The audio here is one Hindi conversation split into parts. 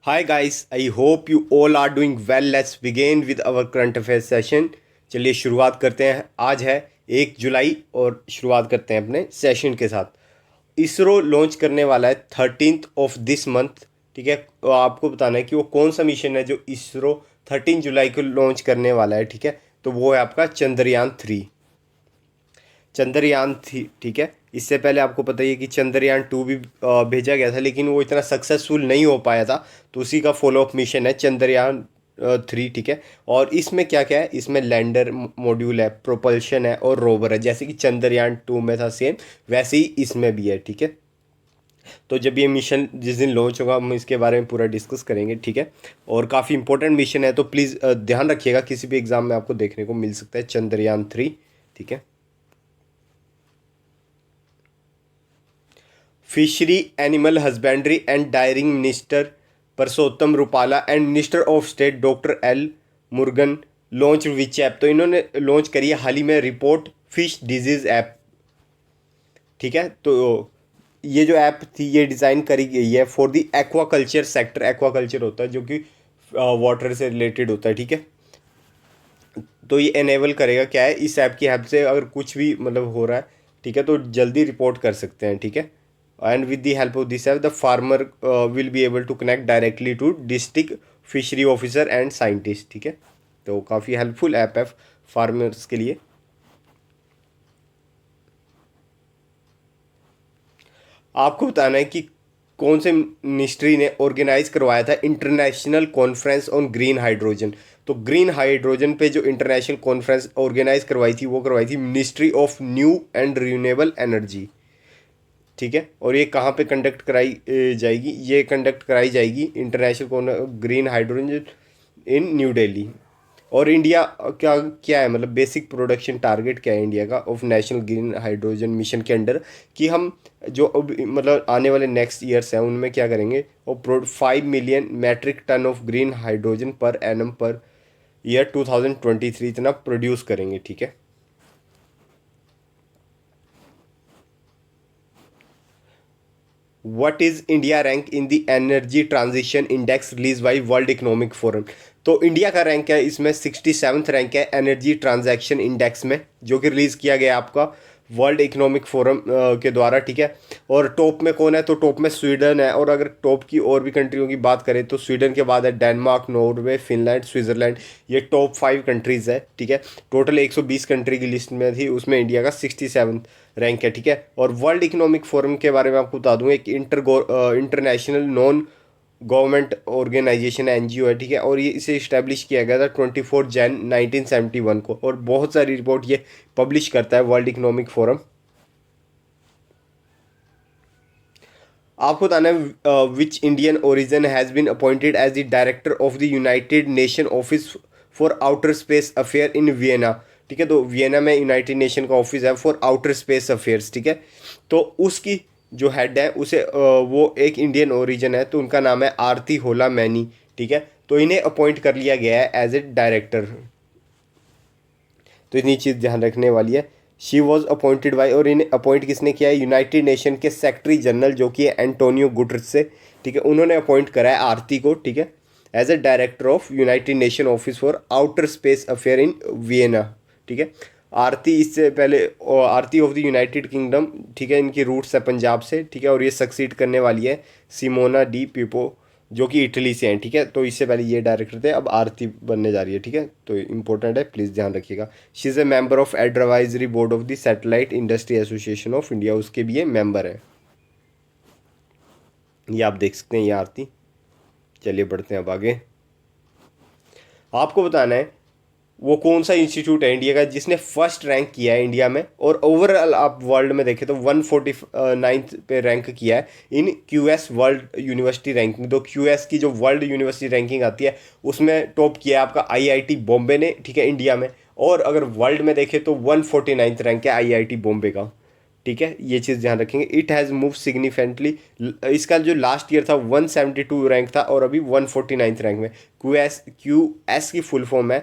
Hi guys, I hope you all are doing well. Let's begin with our current affairs session. चलिए शुरुआत करते हैं। आज है 1 जुलाई और शुरुआत करते हैं अपने सेशन के साथ। इसरो लॉन्च करने वाला है 13th of this month। ठीक है, तो आपको बताना है कि वो कौन सा मिशन है जो इसरो 13 जुलाई को लॉन्च करने वाला है। ठीक है, तो वो है आपका चंद्रयान 3। चंद्रयान थी, ठीक है। इससे पहले आपको पता ही है कि चंद्रयान 2 भी भेजा गया था, लेकिन वो इतना सक्सेसफुल नहीं हो पाया था। तो उसी का फॉलोअप मिशन है चंद्रयान 3। ठीक है, और इसमें क्या क्या है, इसमें लैंडर मॉड्यूल है, प्रोपल्शन है और रोवर है। जैसे कि चंद्रयान 2 में था सेम, वैसे ही इसमें भी है। ठीक है, तो जब ये मिशन जिस दिन लॉन्च होगा हम इसके बारे में पूरा डिस्कस करेंगे। ठीक है, और काफ़ी इंपॉर्टेंट मिशन है, तो प्लीज़ ध्यान रखिएगा, किसी भी एग्ज़ाम में आपको देखने को मिल सकता है चंद्रयान 3। ठीक है, fishery, animal husbandry and dairying minister Parshottam Rupala and minister of state doctor L Murugan launch which app. तो इन्होंने लॉन्च करी है हाल ही में रिपोर्ट फिश डिजीज ऐप। ठीक है, तो ये जो ऐप थी ये डिज़ाइन करी गई है for the aquaculture sector. Aquaculture होता है जो कि वाटर से रिलेटेड होता है। ठीक है, तो ये एनेबल करेगा क्या है, इस ऐप की हेल्प से अगर कुछ भी मतलब हो रहा है, ठीक है, तो जल्दी रिपोर्ट कर सकते हैं। ठीक है, and with the help of this app the farmer will be able to connect directly to district fishery officer and scientist. ठीक है, तो काफ़ी हेल्पफुल ऐप है फार्मर्स के लिए। आपको बताना है कि कौन से मिनिस्ट्री ने ऑर्गेनाइज करवाया था international conference on green hydrogen. तो ग्रीन हाइड्रोजन पे जो इंटरनेशनल कॉन्फ्रेंस ऑर्गेनाइज करवाई थी वो करवाई थी ministry of new and renewable energy. ठीक है, और ये कहाँ पे कंडक्ट कराई जाएगी, ये कंडक्ट कराई जाएगी international green hydrogen in new Delhi. और इंडिया क्या क्या है, मतलब बेसिक प्रोडक्शन टारगेट क्या है इंडिया का of national green hydrogen mission के अंडर, कि हम जो अब मतलब आने वाले नेक्स्ट ईयर्स हैं उनमें क्या करेंगे, और 5 million metric ton of green hydrogen per annum per year 2023 इतना प्रोड्यूस करेंगे। ठीक है, what is India rank in the energy transition index release by world economic forum. तो इंडिया का रैंक है इसमें 67th रैंक है एनर्जी ट्रांजैक्शन इंडेक्स में, जो कि रिलीज़ किया गया आपका वर्ल्ड इकोनॉमिक फोरम के द्वारा। ठीक है, और टॉप में कौन है, तो टॉप में स्वीडन है। और अगर टॉप की और भी कंट्रियों की बात करें तो स्वीडन के बाद है डेनमार्क, नॉर्वे, फिनलैंड, स्विट्ज़रलैंड। ये टॉप 5 कंट्रीज़ है। ठीक है, टोटल 120 कंट्री की लिस्ट में थी, उसमें इंडिया का 67 रैंक है। ठीक है, और वर्ल्ड इकोनॉमिक फोरम के बारे में आपको बता दूं, एक international non government organisation NGO है। ठीक है, और ये इसे इस्टेब्लिश किया गया था 24 जन 1971 को, और बहुत सारी रिपोर्ट ये पब्लिश करता है वर्ल्ड इकोनॉमिक फोरम। आपको बताना है which Indian origin has been appointed as the director of the united nation office for outer space affair in Vienna. ठीक है, तो वियना में यूनाइटेड नेशन का ऑफिस है फॉर आउटर स्पेस अफेयर्स। ठीक है, तो उसकी जो हेड है उसे वो एक इंडियन ओरिजिन है, तो उनका नाम है आरती होला मैनी। ठीक है, तो इन्हें अपॉइंट कर लिया गया है एज ए डायरेक्टर। तो इतनी चीज़ ध्यान रखने वाली है। शी वॉज अपॉइंटेड बाई, और इन्हें अपॉइंट किसने किया है, यूनाइटेड नेशन के सेक्रेटरी जनरल जो कि है एंटोनियो गुटरेस से। ठीक है, उन्होंने अपॉइंट करा है आरती को। ठीक है, as a director of united nation office for outer space affair in Vienna. ठीक है, आरती इससे पहले Aarti of the united kingdom. ठीक है, इनकी रूट्स है पंजाब से। ठीक है, और ये सक्सीड करने वाली है सिमोना डी पिपो जो कि इटली से हैं। ठीक है, तो इससे पहले ये डायरेक्टर थे, अब आरती बनने जा रही है। ठीक है, तो इंपॉर्टेंट है, प्लीज़ ध्यान रखिएगा। She is a member of advisory board of the satellite industry association of India, उसके भी ये मेंबर है। ये आप देख सकते हैं ये आरती। चलिए बढ़ते हैं अब आगे। आपको बताना है वो कौन सा इंस्टीट्यूट है इंडिया का जिसने फर्स्ट रैंक किया है इंडिया में, और ओवरऑल आप वर्ल्ड में देखें तो 149th पे रैंक किया है इन क्यूएस वर्ल्ड यूनिवर्सिटी रैंकिंग। तो क्यूएस की जो वर्ल्ड यूनिवर्सिटी रैंकिंग आती है उसमें टॉप किया है आपका आईआईटी बॉम्बे ने। ठीक है, इंडिया में। और अगर वर्ल्ड में देखें तो 149th रैंक है आईआईटी बॉम्बे का। ठीक है, ये चीज़ ध्यान रखेंगे। It has move significantly. इसका जो लास्ट ईयर था 172 रैंक था, और अभी 149th रैंक में। क्यू एस की फुल फॉर्म है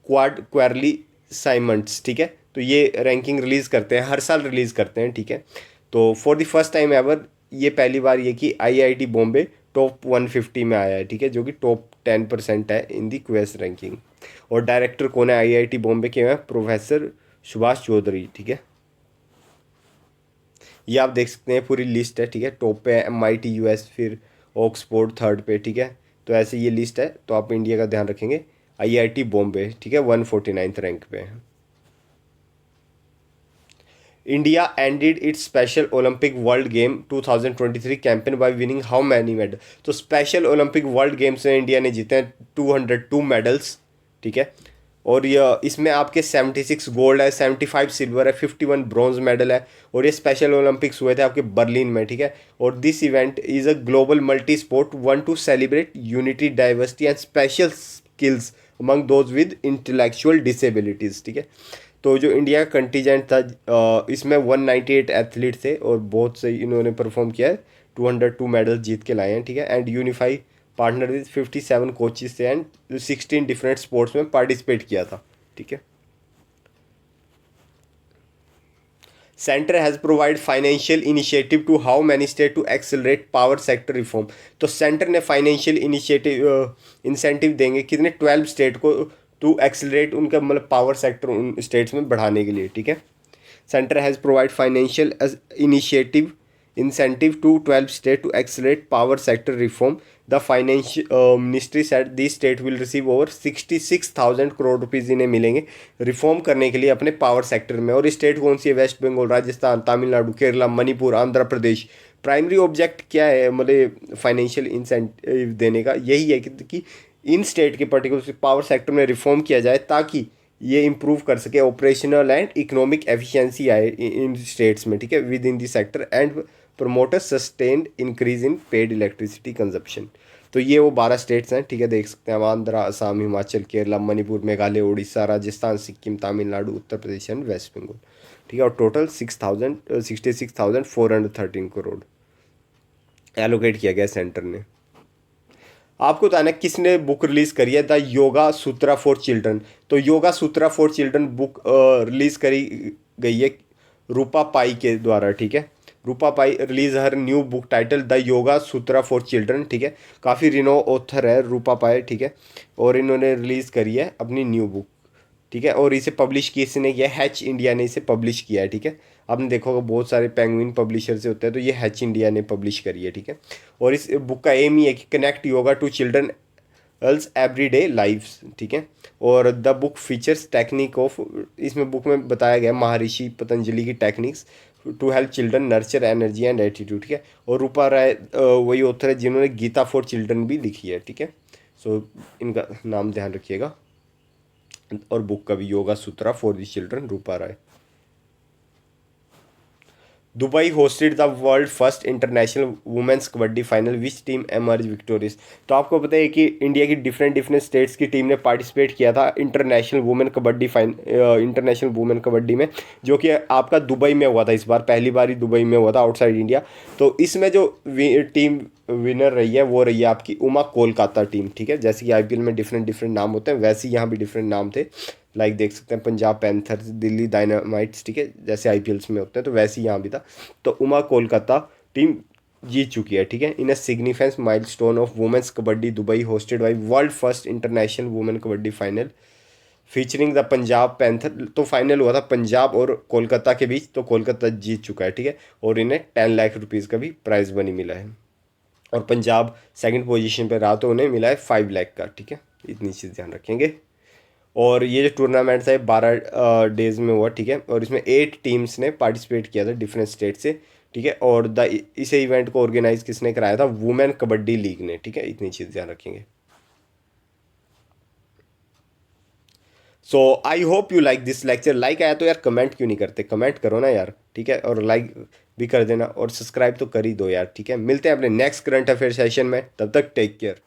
क्वाड क्वारली साइमंड्स। ठीक है, तो ये रैंकिंग रिलीज़ करते हैं, हर साल रिलीज़ करते हैं। ठीक है, तो for the first time ever ये पहली बार ये कि आईआईटी बॉम्बे टॉप 150 में आया है, ठीक है, जो कि टॉप 10% है इन दी क्वेस रैंकिंग। और डायरेक्टर कौन है आईआईटी बॉम्बे के हैं? प्रोफेसर सुभाष चौधरी, ठीक है। ये आप देख सकते हैं पूरी लिस्ट है, ठीक है। टॉप पे एमआईटी यूएस, फिर ऑक्सफोर्ड थर्ड पे, ठीक है। तो ऐसे ये लिस्ट है, तो आप इंडिया का ध्यान रखेंगे। आईआईटी बॉम्बे, ठीक है, 149th रैंक पे है। India ended it's special Olympic world game 2023 campaign bye winning how many medal? तो स्पेशल ओलंपिक वर्ल्ड गेम्स में इंडिया ने जीते हैं 202 मेडल्स, ठीक है। और ये इसमें आपके 76 गोल्ड है, 75 सिल्वर है, 51 ब्रॉन्ज मेडल है। और ये स्पेशल ओलंपिक्स हुए थे आपके बर्लिन में, ठीक है। और this event is a global multi sport one two celebrate unity, diversity and special skills among those with intellectual disabilities, ठीक है। तो जो इंडिया का कंटीजेंट था इसमें 198 एथलीट थे और बहुत सही इन्होंने परफॉर्म किया है। 202 मेडल जीत के लाए हैं, ठीक है। And unify partner with 57 coaches थे एंड 16 डिफरेंट स्पोर्ट्स में पार्टिसिपेट किया था, ठीक है। Centre has provide financial initiative to how many state to accelerate power sector reform? तो सेंटर ने फाइनेंशियल इनिशिएटिव इंसेंटिव देंगे कितने? 12 स्टेट को टू एक्सेलरेट उनका मतलब पावर सेक्टर उन स्टेट्स में बढ़ाने के लिए, ठीक है। Centre has provide financial initiative incentive to 12 states to accelerate power sector reform. The finance ministry said the state will receive over 66,000 crore rupees इन्हें मिलेंगे रिफॉर्म करने के लिए अपने पावर सेक्टर में। और स्टेट कौन सी है? Waste Bengal, Rajasthan, Tamil Nadu, Kerala, Manipur, Andhra Pradesh. Primary object क्या है मतलब फाइनेंशियल इंसेंटिव देने का? यही है कि इन स्टेट के पर्टिकुलर पावर सेक्टर में रिफॉर्म किया जाए ताकि ये इम्प्रूव कर सके, ऑपरेशनल एंड इकोनॉमिक एफिशिएंसी आए इन स्टेट्स में, ठीक है, with in the sector and promote a sustained increase in paid electricity consumption. तो ये वो 12 स्टेट्स हैं, ठीक है, देख सकते हैं। आंध्र, असम, हिमाचल, केरला, मणिपुर, मेघालय, उड़ीसा, राजस्थान, सिक्किम, तमिलनाडु, उत्तर प्रदेश एंड वेस्ट बंगाल, ठीक है। और टोटल 66,413 करोड़ एलोकेट किया गया सेंटर ने। आपको बताना किसने बुक रिलीज करी है? The yoga sutra for children. तो yoga sutra for children book release करी गई है रूपा पाई के द्वारा, ठीक है। Rupa Pai release her new book title the yoga sutra for children, ठीक है। काफ़ी रिनो ऑथर है रूपा पाई, ठीक है। और इन्होंने रिलीज़ करी है अपनी न्यू बुक, ठीक है। और इसे पब्लिश किसने किया? हैच इंडिया ने इसे पब्लिश किया है, ठीक है। आपने देखा होगा बहुत सारे पेंगुइन पब्लिशर से होते हैं, तो ये हैच इंडिया ने पब्लिश करी है, ठीक है। और इस बुक का एम ही है कि connect yoga to children else everyday life's, ठीक है। और the book features technique of, इसमें बुक में बताया गया महर्षि पतंजलि की techniques to help children nurture energy and attitude, ठीक है। और रूपा राय वही ऑथर है जिन्होंने गीता फॉर चिल्ड्रन भी लिखी है, ठीक है। सो इनका नाम ध्यान रखिएगा। और बुक का भी yoga sutra for the children, Rupa Rai. Dubai hosted the world first international women's kabaddi final, which team emerge victorious? तो आपको पता है कि इंडिया की डिफरेंट स्टेट्स की टीम ने पार्टिसिपेट किया था इंटरनेशनल वुमेन कबड्डी में, जो कि आपका दुबई में हुआ था। इस बार पहली बार ही दुबई में हुआ था आउटसाइड इंडिया। तो इसमें जो टीम विनर रही है वो रही है आपकी उमा कोलकाता टीम, ठीक है। जैसे कि आईपीएल में डिफरेंट नाम होते हैं, वैसे यहाँ भी डिफरेंट नाम थे। लाइक देख सकते हैं पंजाब पैंथर्स, दिल्ली डायनामाइट्स, ठीक है, जैसे आईपीएल्स में होते हैं, तो वैसे ही यहाँ भी था। तो उमा कोलकाता टीम जीत चुकी है, ठीक है। In a significant milestone of women's kabaddi Dubai hosted by world first international women kabaddi final featuring the Punjab panther. तो फाइनल हुआ था पंजाब और कोलकाता के बीच, तो कोलकाता जीत चुका है, ठीक है। और इन्हें 10 लाख रुपीज़ का भी प्राइज मनी मिला है। और पंजाब सेकंड पोजीशन पर रहा तो उन्हें मिला है 5 लाख का, ठीक है। इतनी चीज़ ध्यान रखेंगे। और ये जो टूर्नामेंट था 12 डेज में हुआ, ठीक है। और इसमें 8 टीम्स ने पार्टिसिपेट किया था डिफरेंट स्टेट से, ठीक है। और इस इवेंट को ऑर्गेनाइज किसने कराया था? वुमेन कबड्डी लीग ने, ठीक है। इतनी चीज़ ध्यान रखेंगे। So I hope you like this lecture. Like आया तो यार कमेंट क्यों नहीं करते? कमेंट करो ना यार, ठीक है। और लाइक भी कर देना और सब्सक्राइब तो कर ही दो यार, ठीक है। मिलते हैं अपने नेक्स्ट करंट अफेयर सेशन में, तब तक टेक केयर।